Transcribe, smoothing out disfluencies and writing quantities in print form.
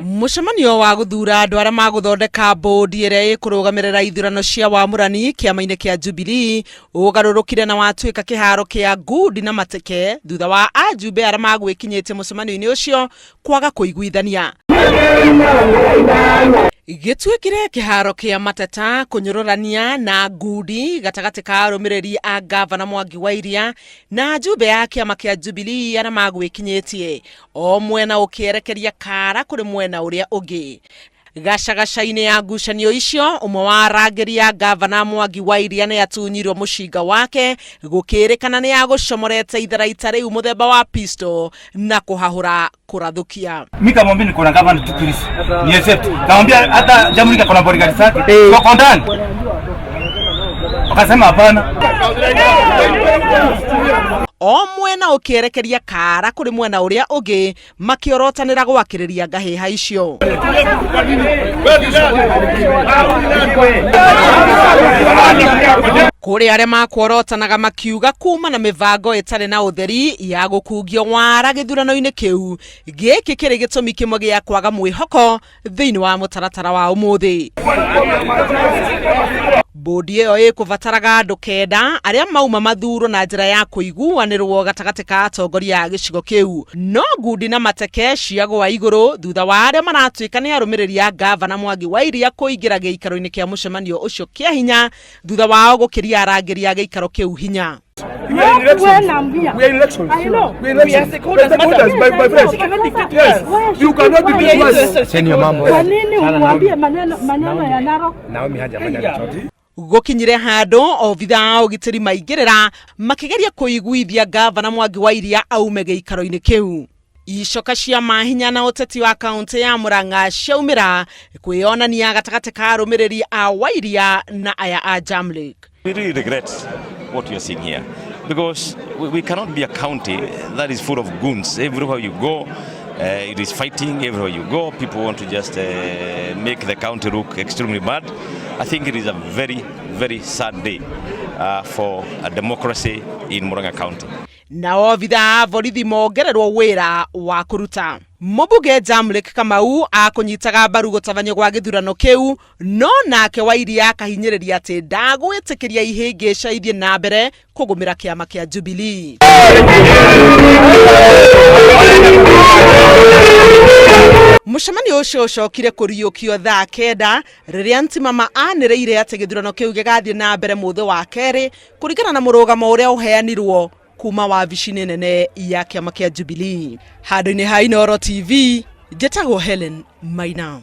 Mucemanio wa guthura andu aria maguthondeka bodi iria ikurugamirira ithurano cia wamurani kiama-ini kia Jubilee ugarurukire na watuika kiharo kia ngudi na mateke thutha wa ajumbe aria magwikinyitie mucemanio-ini ucio kwaga kuiguithania. Gituikire kiharo kia mateta kunyururania na ngudi gatagati ka arumiriri a gavana Wa Iria na ajumbe ya kiama kia Jubilee aria magwikinyitie o mwena ukierekeria kara kuri mwena uria ungi. Gacagaca-ini ya ngucanio icio umwe wa arangĩri ya gavana Wa Iria ni atunyirwo mucinga wake gukirikana ni agucomorete itharaita riu muthemba wa pistol na kuhahura kurathukia. Mimi kamwambia niko na gavana tukirisi. Ni accept. Kamwambia hata Jamleck kuna bodyguard zake. Kwa ndani. Akasema hapana. O mwena ukierekeria kara kuri mwena uria ungi makiorotanira gwakiriria ngahiha icio. Kuri aria makworotanaga makiuga kuma na mivango itari na utheri ya gukungio wara githurano-ini kiu giki kiri gitumi kimwe gia kwaga mwihoko thiini wa mutaratara wa umuthi. Bodi iyo ikuvataraga andu kenda aria mauma mathuro na njira ya kuiguanirwo gatagati ka atongoria a gicigo kiu, no ngudi na mateke ciagwa iguru thutha wa aria maratuika ni arumiriri a gavana Wa Iria kuingira giikaro-ini kia mucemanio ucio kia hinya thutha wao gukiria arangĩri a giikaro kiu hinya. We are in elections. I know. We are stakeholders. My friends. Yes. You cannot be us. Senior mambo. Kwa nini umwambie maneno ya Narok? Naomi hajafanya chochote. Gukinyire handu obitha ugitiri maingirira makigeria kuiguithia gavana Wa Iria aume giikaro-ini kiu. Icoka cia mahinya na uteti wa kaunti ya Murang'a ciaumira kwionania gatagati ka arumiriri a Wa Iria na aya a Jamleck. We really regret what we are seeing here because we cannot be a county that is full of goons. Everywhere you go, it is fighting. Everywhere you go, people want to just make the county look extremely bad. I think it is a very, very sad day for a democracy in Murang'a County. Na obitha borithi mongererwo wira wa kuruta. Mubuge Jamleck Kamau akunyitaga mbaru gutabanyo gwa githurano kiu, no nake Wa Iria akahinyiriria ati ndagwitikiria ihingica ithie na mbere kugumira kiama kia Jubilee. Mucemanio ucio ucokire kuriukio thaa kenda riria ntimama anireire ati githurano kiu gigathie na mbere muthe wa keri kurigana na murugamo uria uheanirwo kuma wabici-ini nene ya kiama kia Jubilee. Handu-ini ha Inooro TV, njĩtagwo Helen Maina.